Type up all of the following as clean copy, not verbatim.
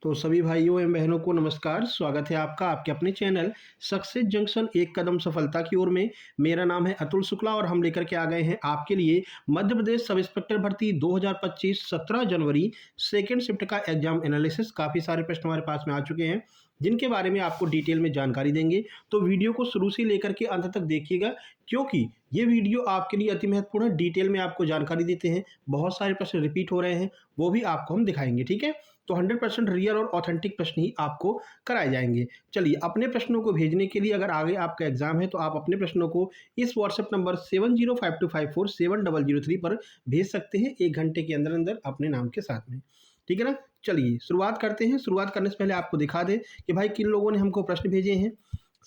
तो सभी भाइयों एवं बहनों को नमस्कार। स्वागत है आपका आपके अपने चैनल सक्सेस जंक्शन एक कदम सफलता की ओर में। मेरा नाम है अतुल शुक्ला और हम लेकर के आ गए हैं आपके लिए मध्य प्रदेश सब इंस्पेक्टर भर्ती 2025 17 जनवरी सेकेंड शिफ्ट का एग्जाम एनालिसिस। काफ़ी सारे प्रश्न हमारे पास में आ चुके हैं जिनके बारे में आपको डिटेल में जानकारी देंगे। तो वीडियो को शुरू से लेकर के अंत तक देखिएगा, क्योंकि ये वीडियो आपके लिए अति महत्वपूर्ण है। डिटेल में आपको जानकारी देते हैं, बहुत सारे प्रश्न रिपीट हो रहे हैं, वो भी आपको हम दिखाएंगे। ठीक है, तो 100% रियल और ऑथेंटिक प्रश्न ही आपको कराए जाएंगे। चलिए, अपने प्रश्नों को भेजने के लिए अगर आगे आपका एग्जाम है तो आप अपने प्रश्नों को इस व्हाट्सएप नंबर 7052547003 पर भेज सकते हैं 1 घंटे के अंदर अंदर अपने नाम के साथ में। ठीक है ना। चलिए शुरुआत करते हैं। शुरुआत करने से पहले आपको दिखा दें कि भाई किन लोगों ने हमको प्रश्न भेजे हैं।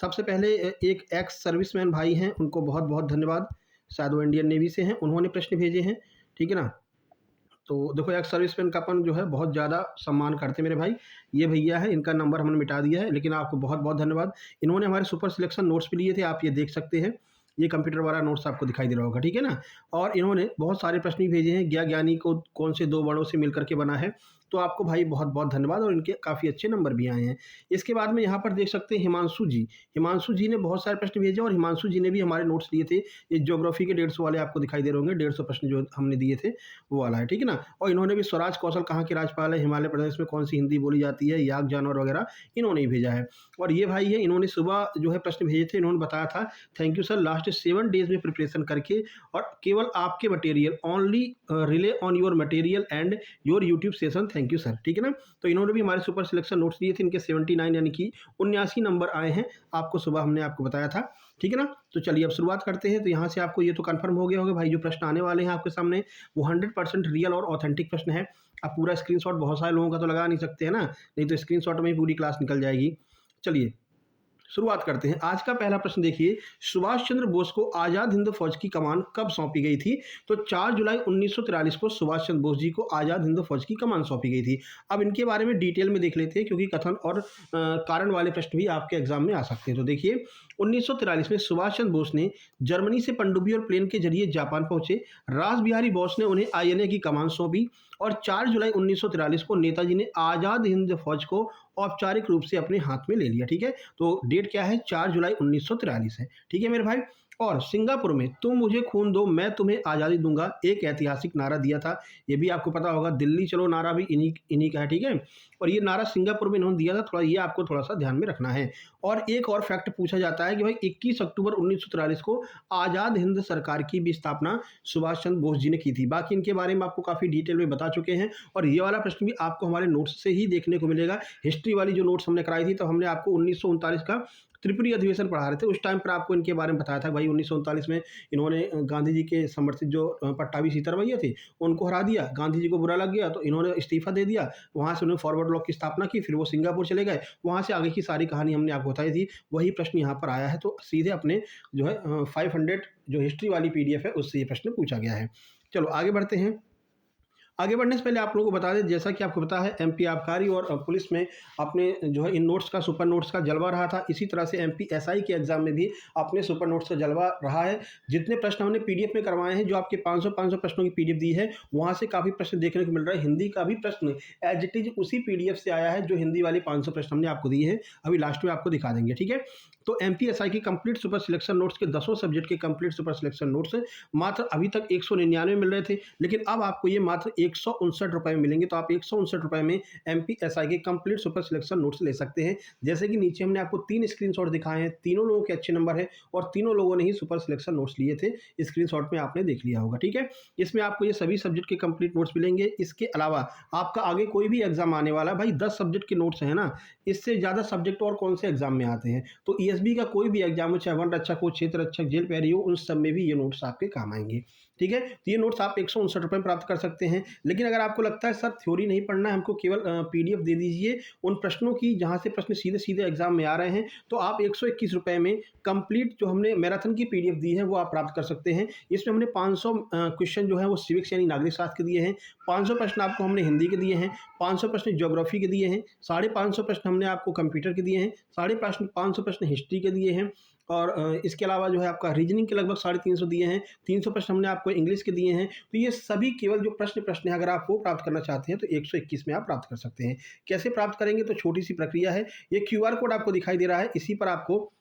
सबसे पहले एक एक्स सर्विसमैन भाई हैं, उनको बहुत बहुत धन्यवाद। शायद वो इंडियन नेवी से हैं, उन्होंने प्रश्न भेजे हैं। ठीक है ना। तो देखो, एक्स सर्विसमैन का अपन जो है बहुत ज़्यादा सम्मान करते हैं मेरे भाई। ये भैया है, इनका नंबर हमने मिटा दिया है, लेकिन आपको बहुत बहुत धन्यवाद। इन्होंने हमारे सुपर सिलेक्शन नोट्स भी लिए थे, आप ये देख सकते हैं। ये कंप्यूटर वाला नोट्स आपको दिखाई दे रहा होगा। ठीक है ना। और इन्होंने बहुत सारे प्रश्न भी भेजे हैं। ज्ञानी को कौन से 2 वर्णों से मिलकर के बना है। तो आपको भाई बहुत बहुत धन्यवाद और इनके काफ़ी अच्छे नंबर भी आए हैं। इसके बाद में यहाँ पर देख सकते हैं हिमांशु जी। हिमांशु जी ने बहुत सारे प्रश्न भेजे और हिमांशु जी ने भी हमारे नोट्स लिए थे। ये ज्योग्राफी के 150 वाले आपको दिखाई दे रहे होंगे। 150 प्रश्न जो हमने दिए थे वो वाला है। ठीक है ना। और इन्होंने भी स्वराज कौशल कहाँ के राज्यपाल है, हिमाचल प्रदेश में कौन सी हिंदी बोली जाती है, याक जानवर वगैरह इन्होंने ही भेजा है। और ये भाई है, इन्होंने सुबह जो है प्रश्न भेजे थे। इन्होंने बताया था thank you sir, last 7 days में प्रिपरेशन करके और केवल आपके material only relay on your material and your YouTube session. Thank you sir. ठीक है ना। तो इन्होंने भी हमारे सुपर सिलेक्शन नोट्स दिए थे। इनके 79 यानी कि 79 नंबर आए हैं। आपको सुबह हमने आपको बताया था। ठीक है ना। तो चलिए अब शुरुआत करते हैं। तो यहाँ से आपको ये तो कंफर्म हो गया होगा भाई, जो प्रश्न आने वाले हैं आपके सामने वो 100% रियल और ऑथेंटिक प्रश्न है। आप पूरा स्क्रीनशॉट बहुत सारे लोगों का तो लगा नहीं सकते हैं ना, नहीं तो स्क्रीनशॉट में ही पूरी क्लास निकल जाएगी। चलिए शुरुआत करते हैं। आज का पहला प्रश्न देखिए, सुभाष चंद्र बोस को आज़ाद हिंद फौज की कमान कब सौंपी गई थी। तो 4 जुलाई 1943 को सुभाष चंद्र बोस जी को आज़ाद हिंद फौज की कमान सौंपी गई थी। अब इनके बारे में डिटेल में देख लेते हैं, क्योंकि कथन और कारण वाले प्रश्न भी आपके एग्जाम में आ सकते हैं। तो देखिए, 1943 में सुभाष चंद्र बोस ने जर्मनी से पनडुब्बी और प्लेन के जरिए जापान पहुंचे। रास बिहारी बोस ने उन्हें आईएनए की कमान सौंपी और 4 जुलाई 1943 को नेताजी ने आज़ाद हिंद फौज को औपचारिक रूप से अपने हाथ में ले लिया। ठीक है, तो डेट क्या है, 4 जुलाई 1943 है। ठीक है मेरे भाई। और सिंगापुर में तुम मुझे खून दो मैं तुम्हें आज़ादी दूंगा एक ऐतिहासिक नारा दिया था। ये भी आपको पता होगा। दिल्ली चलो नारा भी इन्हीं का है। ठीक है, और ये नारा सिंगापुर में इन्होंने दिया था। थोड़ा ये आपको थोड़ा सा ध्यान में रखना है। और एक और फैक्ट पूछा जाता है कि भाई 21 अक्टूबर 1943 को आज़ाद हिंद सरकार की भी स्थापना सुभाष चंद्र बोस जी ने की थी। बाकी इनके बारे में आपको काफ़ी डिटेल में बता चुके हैं और ये वाला प्रश्न भी आपको हमारे नोट्स से ही देखने को मिलेगा। हिस्ट्री वाली जो नोट्स हमने कराई थी तो हमने आपको 1939 का त्रिपुरी अधिवेशन पढ़ा रहे थे। उस टाइम पर आपको इनके बारे में बताया था भाई 1939 में इन्होंने गांधी जी के समर्थित जो पट्टाभी सीतारमैया थे उनको हरा दिया। गांधी जी को बुरा लग गया तो इन्होंने इस्तीफा दे दिया। वहाँ से उन्होंने फॉरवर्ड ब्लॉक की स्थापना की, फिर वो सिंगापुर चले गए। वहाँ से आगे की सारी कहानी हमने आपको बताई थी। वही प्रश्न यहाँ पर आया है, तो सीधे अपने जो है 500 जो हिस्ट्री वाली PDF है उससे ये प्रश्न पूछा गया है। चलो आगे बढ़ते हैं। आगे बढ़ने से पहले आप लोगों को बता दें, जैसा कि आपको पता है MP आबकारी और पुलिस में अपने जो है इन नोट्स का सुपर नोट्स का जलवा रहा था। इसी तरह से MP SI के एग्जाम में भी अपने सुपर नोट्स का जलवा रहा है। जितने प्रश्न हमने PDF में करवाए हैं, जो आपके 500 प्रश्नों की PDF दी है, वहाँ से काफ़ी प्रश्न देखने को मिल रहा है। हिंदी का भी प्रश्न एज इट इज उसी PDF से आया है जो हिंदी वाली 500 प्रश्न हमने आपको दिए हैं। अभी लास्ट में आपको दिखा देंगे। ठीक है, तो MP SI की कंप्लीट सुपर सिलेक्शन नोट्स के 10 सब्जेक्ट के कंप्लीट सुपर सिलेक्शन नोट्स मात्र अभी तक 199 मिल रहे थे, लेकिन अब आपको ये मात्र 159 रुपये में मिलेंगे। तो आप 159 रुपये में MP SI के कंप्लीट सुपर सिलेक्शन नोट्स ले सकते हैं। जैसे कि नीचे हमने आपको 3 स्क्रीनशॉट दिखाए हैं, तीनों लोगों के अच्छे नंबर हैं और तीनों लोगों ने ही सुपर सिलेक्शन नोट्स लिए थे। स्क्रीनशॉट में आपने देख लिया होगा। ठीक है, इसमें आपको ये सभी सब्जेक्ट के कंप्लीट नोट्स मिलेंगे। इसके अलावा आपका आगे कोई भी एग्जाम आने वाला है भाई, 10 सब्जेक्ट के नोट्स हैं ना, इससे ज़्यादा सब्जेक्ट और कौन से एग्जाम में आते हैं। तो ESB का कोई भी एग्जाम हो, चाहे वन रक्षक हो, क्षेत्र रक्षक, जेल पैरी हो, उन सब में भी ये नोट्स आपके काम आएंगे। ठीक है, तो ये नोट्स आप 159 रुपये में प्राप्त कर सकते हैं। लेकिन अगर आपको लगता है सर थ्योरी नहीं पढ़ना है, हमको केवल PDF दे दीजिए उन प्रश्नों की जहाँ से प्रश्न सीधे सीधे एग्जाम में आ रहे हैं, तो आप 121 रुपये में कंप्लीट जो हमने मैराथन की PDF दी है वो आप प्राप्त कर सकते हैं। इसमें हमने 500 क्वेश्चन जो है वो सिविक्स यानी नागरिक शास्त्र के दिए हैं, 500 प्रश्न आपको हमने हिंदी के दिए हैं, 500 प्रश्न ज्योग्राफी के दिए हैं, 550 प्रश्न हमने आपको कंप्यूटर के दिए हैं, 550 प्रश्न हिस्ट्री के दिए हैं और इसके अलावा जो है आपका रीजनिंग के लगभग 350 दिए हैं, 300 प्रश्न हमने आपको इंग्लिश के दिए हैं। तो ये सभी केवल जो प्रश्न हैं, अगर आप वो प्राप्त करना चाहते हैं तो 121 में आप प्राप्त कर सकते हैं। कैसे प्राप्त करेंगे? तो छोटी सी प्रक्रिया है, ये क्यूआर कोड आपको दिखाई दे रहा है, इसी पर आपको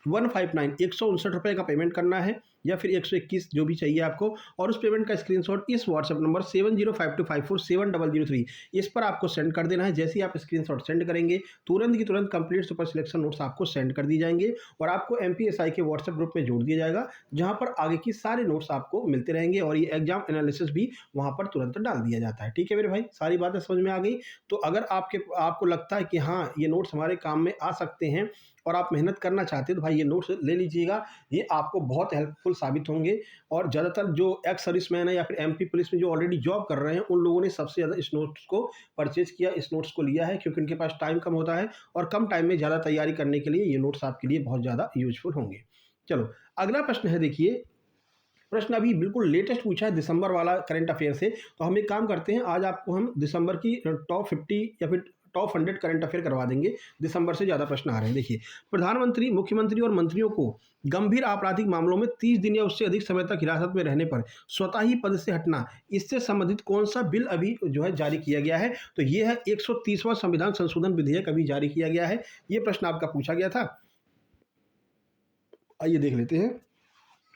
159 ₹159 का पेमेंट करना है या फिर 121 जो भी चाहिए आपको, और उस पेमेंट का स्क्रीनशॉट इस व्हाट्सएप नंबर 7052547003 इस पर आपको सेंड कर देना है। जैसे ही आप स्क्रीनशॉट सेंड करेंगे, तुरंत की तुरंत कंप्लीट सुपर सिलेक्शन नोट्स आपको सेंड कर दी जाएंगे और आपको एमपीएसआई के व्हाट्सएप ग्रुप में जोड़ दिया जाएगा, जहां पर आगे की सारे नोट्स आपको मिलते रहेंगे और ये एग्जाम एनालिसिस भी वहां पर तुरंत डाल दिया जाता है। ठीक है मेरे भाई, सारी बातें समझ में आ गई? तो अगर आपको लगता है कि हाँ ये नोट्स हमारे काम में आ सकते हैं और आप मेहनत करना चाहते हैं, तो भाई ये नोट्स ले लीजिएगा, ये आपको बहुत हेल्पफुल साबित होंगे। और ज़्यादातर जो एक्स सर्विसमैन है या फिर एमपी पुलिस में जो ऑलरेडी जॉब कर रहे हैं, उन लोगों ने सबसे ज़्यादा इस नोट्स को परचेज किया, इस नोट्स को लिया है, क्योंकि उनके पास टाइम कम होता है और कम टाइम में ज़्यादा तैयारी करने के लिए ये नोट्स आपके लिए बहुत ज़्यादा यूजफुल होंगे। चलो अगला प्रश्न है, देखिए प्रश्न अभी बिल्कुल लेटेस्ट पूछा है, दिसंबर वाला करंट अफेयर से। तो हम एक काम करते हैं, आज आपको हम दिसंबर की टॉप 50 या फिर टॉप 100 करंट अफेयर करवा देंगे। दिसंबर से ज़्यादा प्रश्न आ रहे हैं। देखिए, प्रधानमंत्री, मुख्यमंत्री और मंत्रियों को गंभीर आपराधिक मामलों में 30 दिन या उससे अधिक समय तक हिरासत में रहने पर स्वतः ही पद से हटना, इससे संबंधित कौन सा बिल अभी जो है जारी किया गया है? तो ये है 130वां संविधान संशोधन विधेयक अभी जारी किया गया है। ये प्रश्न आपका पूछा गया था, आइए देख लेते हैं।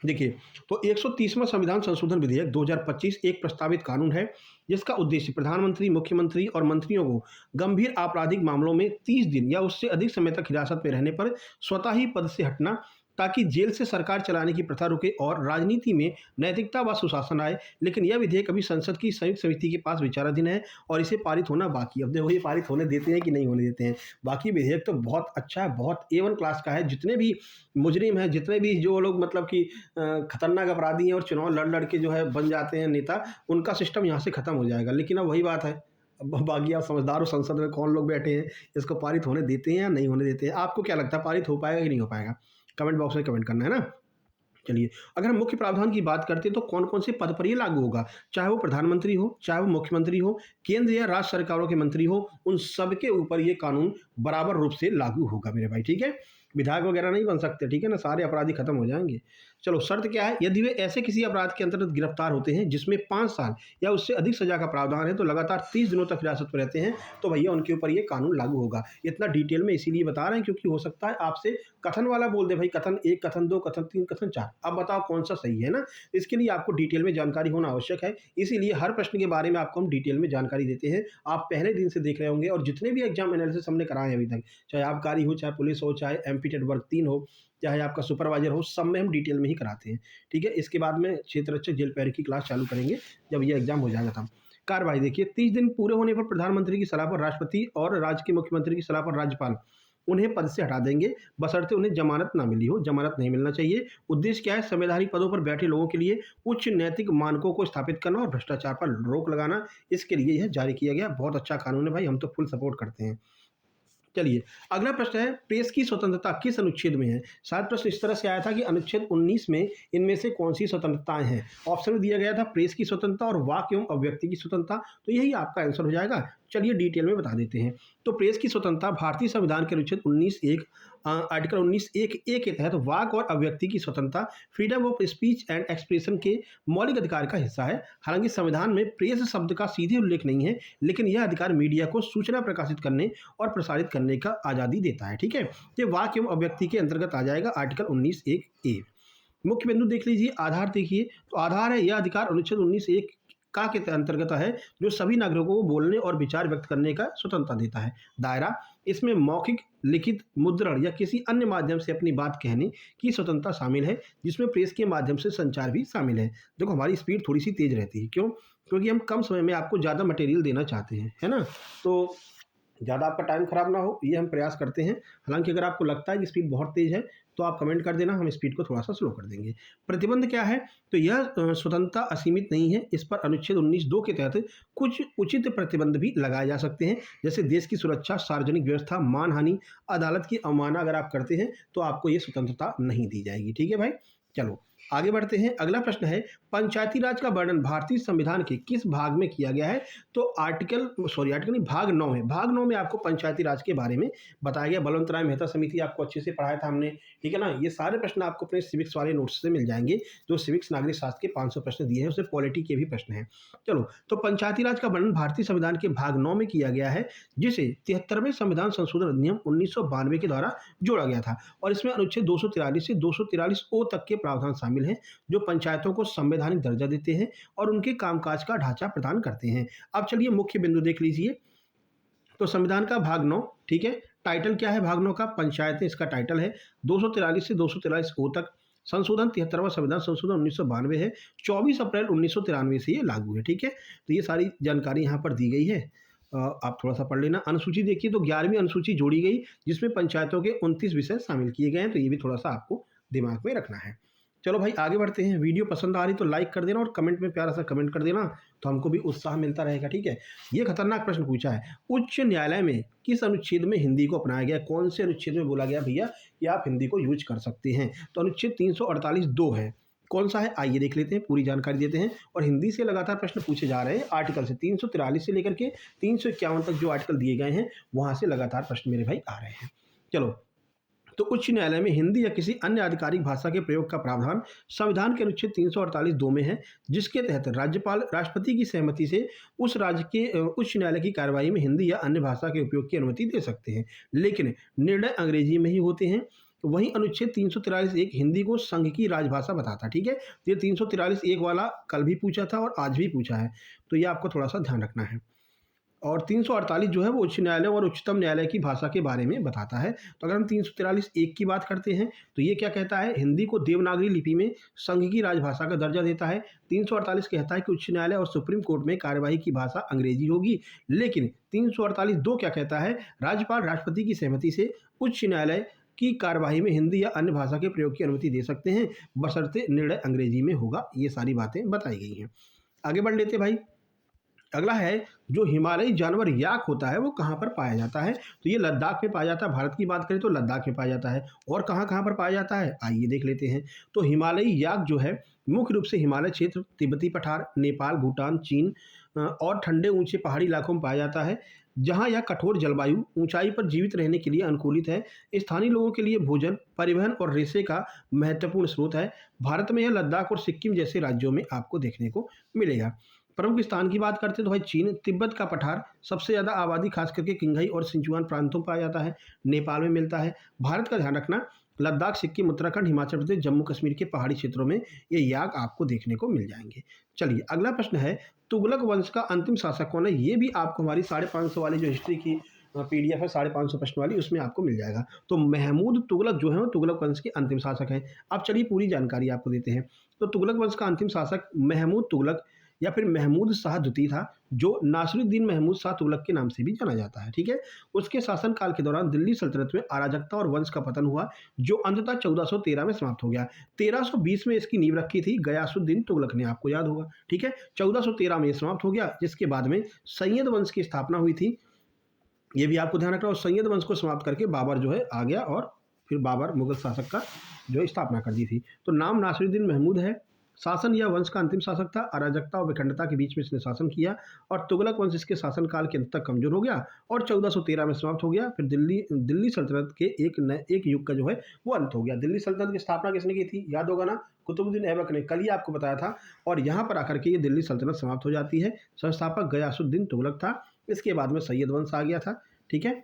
देखिए, तो 130वां संविधान संशोधन विधेयक 2025 एक प्रस्तावित कानून है, जिसका उद्देश्य प्रधानमंत्री, मुख्यमंत्री और मंत्रियों को गंभीर आपराधिक मामलों में 30 दिन या उससे अधिक समय तक हिरासत में रहने पर स्वतः ही पद से हटना, ताकि जेल से सरकार चलाने की प्रथा रुके और राजनीति में नैतिकता व सुशासन आए। लेकिन यह विधेयक अभी संसद की संयुक्त समिति के पास विचाराधीन है और इसे पारित होना बाकी है। अब देखो ये पारित होने देते हैं कि नहीं होने देते हैं। बाकी विधेयक तो बहुत अच्छा है, बहुत A1 क्लास का है। जितने भी मुजरिम हैं, जितने भी जो लोग मतलब कि खतरनाक अपराधी हैं और चुनाव लड़ लड़ के जो है बन जाते हैं नेता, उनका सिस्टम यहाँ से खत्म हो जाएगा। लेकिन अब वही बात है, अब बाकी आप समझदार हो, संसद में कौन लोग बैठे हैं, इसको पारित होने देते हैं या नहीं होने देते हैं? आपको क्या लगता है, पारित हो पाएगा कि नहीं हो पाएगा? कमेंट बॉक्स में कमेंट करना है ना। चलिए, अगर हम मुख्य प्रावधान की बात करते हैं तो कौन कौन से पद पर ये लागू होगा, चाहे वो प्रधानमंत्री हो, चाहे वो मुख्यमंत्री हो, केंद्र या राज्य सरकारों के मंत्री हो, उन सब के ऊपर ये कानून बराबर रूप से लागू होगा मेरे भाई। ठीक है, विधायक वगैरह नहीं बन सकते, ठीक है ना, सारे अपराधी खत्म हो जाएंगे। चलो, शर्त क्या है? यदि वे ऐसे किसी अपराध के अंतर्गत गिरफ्तार होते हैं जिसमें 5 साल या उससे अधिक सजा का प्रावधान है, तो लगातार 30 दिनों तक हिरासत में रहते हैं, तो भैया उनके ऊपर ये कानून लागू होगा। इतना डिटेल में इसीलिए बता रहे हैं क्योंकि हो सकता है आपसे कथन वाला बोल दे, भाई कथन 1, कथन 2, कथन 3, कथन 4, अब बताओ कौन सा सही है ना। इसके लिए आपको डिटेल में जानकारी होना आवश्यक है, इसीलिए हर प्रश्न के बारे में आपको हम डिटेल में जानकारी देते हैं। आप पहले दिन से देख रहे होंगे और जितने भी एग्जाम एनालिसिस हमने कराए हैं अभी तक, चाहे आबकारी हो, चाहे पुलिस हो, चाहे एमपी टेट वर्ग 3 हो, चाहे आपका सुपरवाइजर हो, सब में हम डिटेल में ही कराते हैं। ठीक है, इसके बाद में क्षेत्र रक्षक जेल पैर की क्लास चालू करेंगे जब ये एग्जाम हो जाएगा तब। कार्रवाई देखिए, 30 दिन पूरे होने पर प्रधानमंत्री की सलाह पर राष्ट्रपति और राज्य के मुख्यमंत्री की सलाह पर राज्यपाल उन्हें पद से हटा देंगे, बशर्ते उन्हें जमानत ना मिली हो। जमानत नहीं मिलना चाहिए। उद्देश्य क्या है? संवैधानिक पदों पर बैठे लोगों के लिए उच्च नैतिक मानकों को स्थापित करना और भ्रष्टाचार पर रोक लगाना, इसके लिए यह जारी किया गया। बहुत अच्छा कानून है भाई, हम तो फुल सपोर्ट करते हैं। चलिए, अगला प्रश्न है, प्रेस की स्वतंत्रता किस अनुच्छेद में है? शायद प्रश्न इस तरह से आया था कि अनुच्छेद 19 में इनमें से कौन सी स्वतंत्रताएं हैं। ऑप्शन में दिया गया था प्रेस की स्वतंत्रता और वाक एवं अभिव्यक्ति की स्वतंत्रता, तो यही आपका आंसर हो जाएगा। चलिए डिटेल में बता देते हैं। तो प्रेस की स्वतंत्रता भारतीय संविधान के अनुच्छेद 19(1) आर्टिकल 19(1)(a) के तहत वाक और अभिव्यक्ति की स्वतंत्रता, freedom of speech and expression के मौलिक अधिकार का हिस्सा है। हालांकि संविधान में प्रेस शब्द का सीधे उल्लेख नहीं है, लेकिन यह अधिकार मीडिया को सूचना प्रकाशित करने और प्रसारित करने का आज़ादी देता है। ठीक है, ये वाक एवं अभिव्यक्ति के अंतर्गत आ जाएगा आर्टिकल 19(1)(a). मुख्य बिंदु देख लीजिए, आधार देखिए, तो आधार है यह अधिकार अनुच्छेद 19(1) का के अंतर्गत है, जो सभी नागरिकों को बोलने और विचार व्यक्त करने का स्वतंत्रता देता है। दायरा, इसमें मौखिक, लिखित, मुद्रण या किसी अन्य माध्यम से अपनी बात कहने की स्वतंत्रता शामिल है, जिसमें प्रेस के माध्यम से संचार भी शामिल है। देखो हमारी स्पीड थोड़ी सी तेज रहती है, क्यों? क्योंकि हम कम समय में आपको ज़्यादा मटेरियल देना चाहते हैं, है ना। तो ज़्यादा आपका टाइम खराब ना हो, ये हम प्रयास करते हैं। हालांकि अगर आपको लगता है कि स्पीड बहुत तेज़ है तो आप कमेंट कर देना, हम स्पीड को थोड़ा सा स्लो कर देंगे। प्रतिबंध क्या है? तो यह स्वतंत्रता असीमित नहीं है। इस पर अनुच्छेद 19(2) के तहत कुछ उचित प्रतिबंध भी लगाए जा सकते हैं, जैसे देश की सुरक्षा, सार्वजनिक व्यवस्था, मानहानि, अदालत की अवमानना अगर आप करते हैं तो आपको ये स्वतंत्रता नहीं दी जाएगी। ठीक है भाई। चलो आगे बढ़ते हैं। अगला प्रश्न है, पंचायती राज का वर्णन भारतीय संविधान के किस भाग में किया गया है? तो आर्टिकल नहीं, भाग 9 में। भाग 9 में आपको पंचायती राज के बारे में बताया गया। बलवंत राय मेहता समिति आपको अच्छे से पढ़ाया था हमने, ठीक है ना। ये सारे प्रश्न आपको अपने सिविक्स वाले नोट्स से मिल जाएंगे, जो सिविक्स नागरिक शास्त्र के 500 प्रश्न दिए हैं, उसमें पॉलिटी के भी प्रश्न हैं। चलो, तो पंचायती राज का वर्णन भारतीय संविधान के भाग 9 में किया गया है, जिसे 73वें संविधान संशोधन अधिनियम 1992 के द्वारा जोड़ा गया था। और इसमें अनुच्छेद 243 से 243 ओ तक के प्रावधान शामिल हैं, जो पंचायतों को संवैधानिक दर्जा देते हैं और उनके कामकाज का ढांचा प्रदान करते हैं। अब चलिए मुख्य बिंदु देख लीजिए। तो संविधान का भाग 9, ठीक है। टाइटल क्या है भाग 9 का? पंचायतें, इसका टाइटल है। 243 से 243 ओ तक संशोधन 73वां संविधान संशोधन 1992 है। 24 अप्रैल 1993 से ये लागू है, ठीक है। तो ये सारी जानकारी यहाँ पर दी गई है, आप थोड़ा सा पढ़ लेना। अनुसूची देखिए, तो 11वीं अनुसूची जोड़ी गई, जिसमें पंचायतों के 29 विषय शामिल किए गए हैं, तो ये भी थोड़ा सा आपको दिमाग में रखना है। चलो भाई आगे बढ़ते हैं। वीडियो पसंद आ रही तो लाइक कर देना और कमेंट में प्यारा सा कमेंट कर देना, तो हमको भी उत्साह मिलता रहेगा, ठीक है। ये खतरनाक प्रश्न पूछा है, उच्च न्यायालय में किस अनुच्छेद में हिंदी को अपनाया गया? कौन से अनुच्छेद में बोला गया भैया कि आप हिंदी को यूज कर सकते हैं? तो अनुच्छेद 348(2) है। कौन सा है? आइए देख लेते हैं, पूरी जानकारी देते हैं। और हिंदी से लगातार प्रश्न पूछे जा रहे हैं आर्टिकल से, 343 से लेकर के 351 तक जो आर्टिकल दिए गए हैं, वहाँ से लगातार प्रश्न मेरे भाई आ रहे हैं। चलो, तो उच्च न्यायालय में हिंदी या किसी अन्य आधिकारिक भाषा के प्रयोग का प्रावधान संविधान के अनुच्छेद 348(2) में है, जिसके तहत राज्यपाल राष्ट्रपति की सहमति से उस राज्य के उच्च न्यायालय की कार्यवाही में हिंदी या अन्य भाषा के उपयोग की अनुमति दे सकते हैं, लेकिन निर्णय अंग्रेजी में ही होते हैं। वहीं अनुच्छेद 343(1) हिंदी को संघ की राजभाषा बताता, ठीक है। तो ये 343(1) वाला कल भी पूछा था और आज भी पूछा है, तो ये आपको थोड़ा सा ध्यान रखना है। और 348 जो है वो उच्च न्यायालय और उच्चतम न्यायालय की भाषा के बारे में बताता है। तो अगर हम 343(1) की बात करते हैं, तो ये क्या कहता है? हिंदी को देवनागरी लिपि में संघ की राजभाषा का दर्जा देता है। 348 कहता है कि उच्च न्यायालय और सुप्रीम कोर्ट में कार्यवाही की भाषा अंग्रेजी होगी, लेकिन 348(2) क्या कहता है? राज्यपाल राष्ट्रपति की सहमति से उच्च न्यायालय की कार्यवाही में हिंदी या अन्य भाषा के प्रयोग की अनुमति दे सकते हैं, बशर्ते निर्णय अंग्रेजी में होगा। ये सारी बातें बताई गई हैं। आगे बढ़ लेते भाई। अगला है, जो हिमालयी जानवर याक होता है वो कहाँ पर पाया जाता है? तो ये लद्दाख में पाया जाता है। भारत की बात करें तो लद्दाख में पाया जाता है। और कहाँ कहाँ पर पाया जाता है, आइए देख लेते हैं। तो हिमालयी याक जो है मुख्य रूप से हिमालय क्षेत्र, तिब्बती पठार, नेपाल, भूटान, चीन और ठंडे ऊंचे पहाड़ी इलाकों में पाया जाता है, जहाँ यह कठोर जलवायु ऊंचाई पर जीवित रहने के लिए अनुकूलित है। स्थानीय लोगों के लिए भोजन, परिवहन और रेशे का महत्वपूर्ण स्रोत है। भारत में यह लद्दाख और सिक्किम जैसे राज्यों में आपको देखने को मिलेगा। प्रमुख स्थान की बात करते हैं तो भाई चीन, तिब्बत का पठार, सबसे ज़्यादा आबादी खास करके किंघाई और सिंचुआन प्रांतों में पाया जाता है, नेपाल में मिलता है। भारत का ध्यान रखना, लद्दाख, सिक्किम, उत्तराखंड, हिमाचल प्रदेश, जम्मू कश्मीर के पहाड़ी क्षेत्रों में ये याक आपको देखने को मिल जाएंगे। चलिए अगला प्रश्न है, तुगलक वंश का अंतिम शासक कौन है? ये भी आपको हमारी 550 वाली जो हिस्ट्री की PDF है 550 प्रश्न वाली, उसमें आपको मिल जाएगा। तो महमूद तुगलक जो है वो तुगलक वंश के अंतिम शासक हैं। अब चलिए पूरी जानकारी आपको देते हैं। तो तुगलक वंश का अंतिम शासक महमूद तुगलक या फिर महमूद शाह द्वितीय था, जो नासिरुद्दीन महमूद शाह तुगलक के नाम से भी जाना जाता है, ठीक है। उसके शासनकाल के दौरान दिल्ली सल्तनत में अराजकता और वंश का पतन हुआ, जो अंततः 1413 में समाप्त हो गया। 1320 में इसकी नींव रखी थी गयासुद्दीन तुगलक ने, आपको याद होगा, ठीक है। 1413 में ये समाप्त हो गया, जिसके बाद में सैयद वंश की स्थापना हुई थी, ये भी आपको ध्यान रखना। और सैयद वंश को समाप्त करके बाबर जो है आ गया, और फिर बाबर मुगल शासक का जो स्थापना कर दी थी। तो नाम नासिरुद्दीन महमूद है। शासन या वंश का अंतिम शासक था। अराजकता और विखंडता के बीच में इसने शासन किया, और तुगलक वंश इसके शासनकाल के अंत तक कमजोर हो गया और 1413 में समाप्त हो गया। फिर दिल्ली सल्तनत के एक युग का जो है वो अंत हो गया। दिल्ली सल्तनत की स्थापना किसने की थी, याद होगा ना, कुतुबुद्दीन ऐबक ने, कल ही आपको बताया था। और यहाँ पर आकर के ये दिल्ली सल्तनत समाप्त हो जाती है। संस्थापक गयासुद्दीन तुगलक था, इसके बाद में सैयद वंश आ गया था, ठीक है।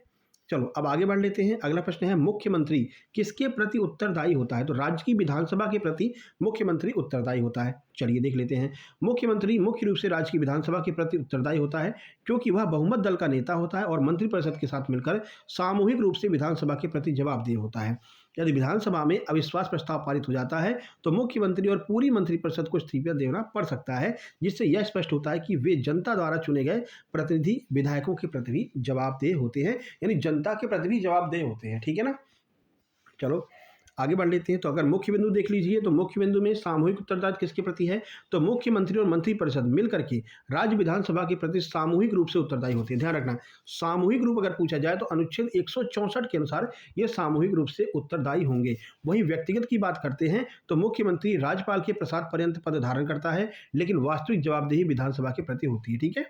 चलो अब आगे बढ़ लेते हैं। अगला प्रश्न है, मुख्यमंत्री किसके प्रति उत्तरदायी होता है? तो राज्य की विधानसभा के प्रति मुख्यमंत्री उत्तरदायी होता है। चलिए देख लेते हैं। मुख्यमंत्री मुख्य रूप से राज्य की विधानसभा के प्रति उत्तरदायी होता है, क्योंकि वह बहुमत दल का नेता होता है और मंत्रिपरिषद के साथ मिलकर सामूहिक रूप से विधानसभा के प्रति जवाबदेह होता है। यदि विधानसभा में अविश्वास प्रस्ताव पारित हो जाता है तो मुख्यमंत्री और पूरी मंत्रिपरिषद को इस्तीफा देना पड़ सकता है, जिससे यह स्पष्ट होता है कि वे जनता द्वारा चुने गए प्रतिनिधि विधायकों के प्रति भी जवाबदेह होते हैं, यानी जनता के प्रति भी जवाबदेह होते हैं, ठीक है ना। चलो आगे बढ़ लेते हैं। तो अगर मुख्य बिंदु देख लीजिए तो मुख्य बिंदु में सामूहिक उत्तरदायित्व किसके प्रति है, तो मुख्यमंत्री और मंत्रिपरिषद मिलकर के राज्य विधानसभा के प्रति सामूहिक रूप से उत्तरदायी होते हैं। ध्यान रखना, सामूहिक रूप अगर पूछा जाए तो अनुच्छेद 164 के अनुसार ये सामूहिक रूप से उत्तरदायी होंगे। वहीं व्यक्तिगत की बात करते हैं तो मुख्यमंत्री राज्यपाल के प्रसाद पर्यंत पद धारण करता है, लेकिन वास्तविक जवाबदेही विधानसभा के प्रति होती है। ठीक है,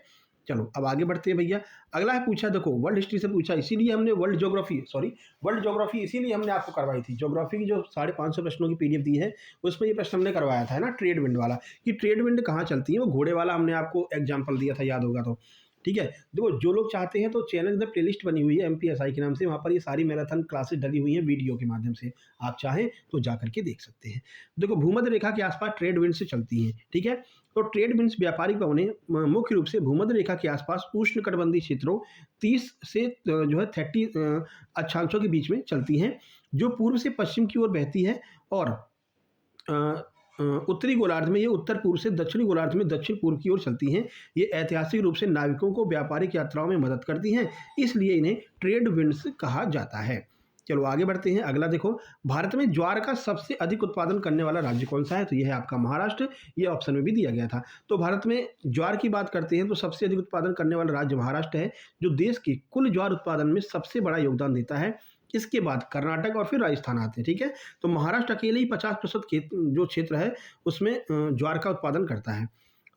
चलो अब आगे बढ़ते हैं भैया। अगला है पूछा, देखो वर्ल्ड हिस्ट्री से पूछा, इसीलिए हमने वर्ल्ड ज्योग्राफी इसीलिए हमने आपको करवाई थी। ज्योग्राफी की जो 550 प्रश्नों की पीडीएफ दी है उसमें ये प्रश्न हमने करवाया था, है ना, ट्रेड विंड वाला, कि ट्रेड विंड कहाँ चलती है, वो घोड़े वाला हमने आपको एग्जाम्पल दिया था, याद होगा तो। ठीक है, देखो जो लोग चाहते हैं तो चैनल में प्लेलिस्ट बनी हुई है MPSI के नाम से, वहाँ पर ये सारी मैराथन क्लासेस डली हुई हैं वीडियो के माध्यम से, आप चाहें तो जा करके देख सकते हैं। देखो भूमध्य रेखा के आसपास ट्रेड विंड से चलती हैं। ठीक है, तो ट्रेड विंड्स व्यापारिक पवनें मुख्य रूप से भूमध्य रेखा के आसपास उष्णकटिबंधीय क्षेत्रों 30 से जो है 30 अक्षांशों के बीच में चलती हैं, जो पूर्व से पश्चिम की ओर बहती है, और उत्तरी गोलार्ध में ये उत्तर पूर्व से दक्षिणी गोलार्ध में दक्षिण पूर्व की ओर चलती हैं। ये ऐतिहासिक रूप से नाविकों को व्यापारिक यात्राओं में मदद करती हैं, इसलिए इन्हें ट्रेड विंड्स कहा जाता है। चलो आगे बढ़ते हैं। अगला देखो, भारत में ज्वार का सबसे अधिक उत्पादन करने वाला राज्य कौन सा है, तो यह है आपका महाराष्ट्र। ये ऑप्शन में भी दिया गया था। तो भारत में ज्वार की बात करते हैं तो सबसे अधिक उत्पादन करने वाला राज्य महाराष्ट्र है, जो देश के कुल ज्वार उत्पादन में सबसे बड़ा योगदान देता है। इसके बाद कर्नाटक और फिर राजस्थान आते हैं। ठीक है, तो महाराष्ट्र अकेले ही 50% जो क्षेत्र है उसमें ज्वार का उत्पादन करता है।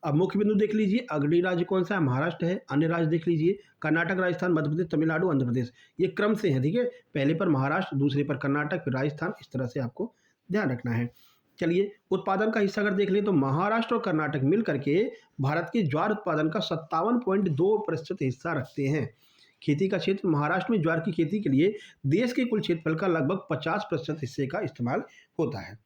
अब मुख्य बिंदु देख लीजिए, अग्रणी राज्य कौन सा है, महाराष्ट्र है। अन्य राज्य देख लीजिए, कर्नाटक, राजस्थान, मध्य प्रदेश, तमिलनाडु, आंध्र प्रदेश, ये क्रम से है। ठीक है, पहले पर महाराष्ट्र, दूसरे पर कर्नाटक, फिर राजस्थान, इस तरह से आपको ध्यान रखना है। चलिए उत्पादन का हिस्सा अगर देख लें तो महाराष्ट्र और कर्नाटक मिल करके भारत के ज्वार उत्पादन का 57.2% हिस्सा रखते हैं। खेती का क्षेत्र, महाराष्ट्र में ज्वार की खेती के लिए देश के कुल क्षेत्रफल का लगभग 50% हिस्से का इस्तेमाल होता है।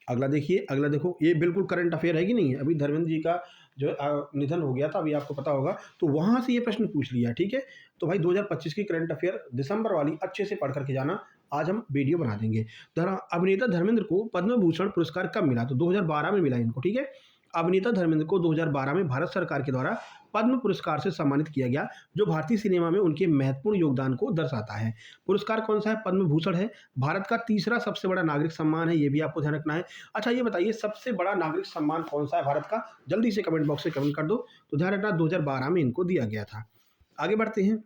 अगला देखिए, अगला देखो, ये बिल्कुल करंट अफेयर है कि नहीं है। अभी धर्मेंद्र जी का जो निधन हो गया था, अभी आपको पता होगा, तो वहाँ से ये प्रश्न पूछ लिया। ठीक है, तो भाई 2025 की करंट अफेयर दिसंबर वाली अच्छे से पढ़ करके जाना, आज हम वीडियो बना देंगे। अभिनेता धर्मेंद्र को पद्म भूषण पुरस्कार कब मिला, तो 2012 में मिला इनको। ठीक है, अभिनेता धर्मेंद्र को 2012 में भारत सरकार के द्वारा पद्म पुरस्कार से सम्मानित किया गया, जो भारतीय सिनेमा में उनके महत्वपूर्ण योगदान को दर्शाता है। पुरस्कार कौन सा है, पद्म भूषण है। भारत का तीसरा सबसे बड़ा नागरिक सम्मान है, ये भी आपको ध्यान रखना है। अच्छा ये बताइए सबसे बड़ा नागरिक सम्मान कौन सा है भारत का, जल्दी से कमेंट बॉक्स से कमेंट कर दो। तो ध्यान रखना 2012 में इनको दिया गया था। आगे बढ़ते हैं।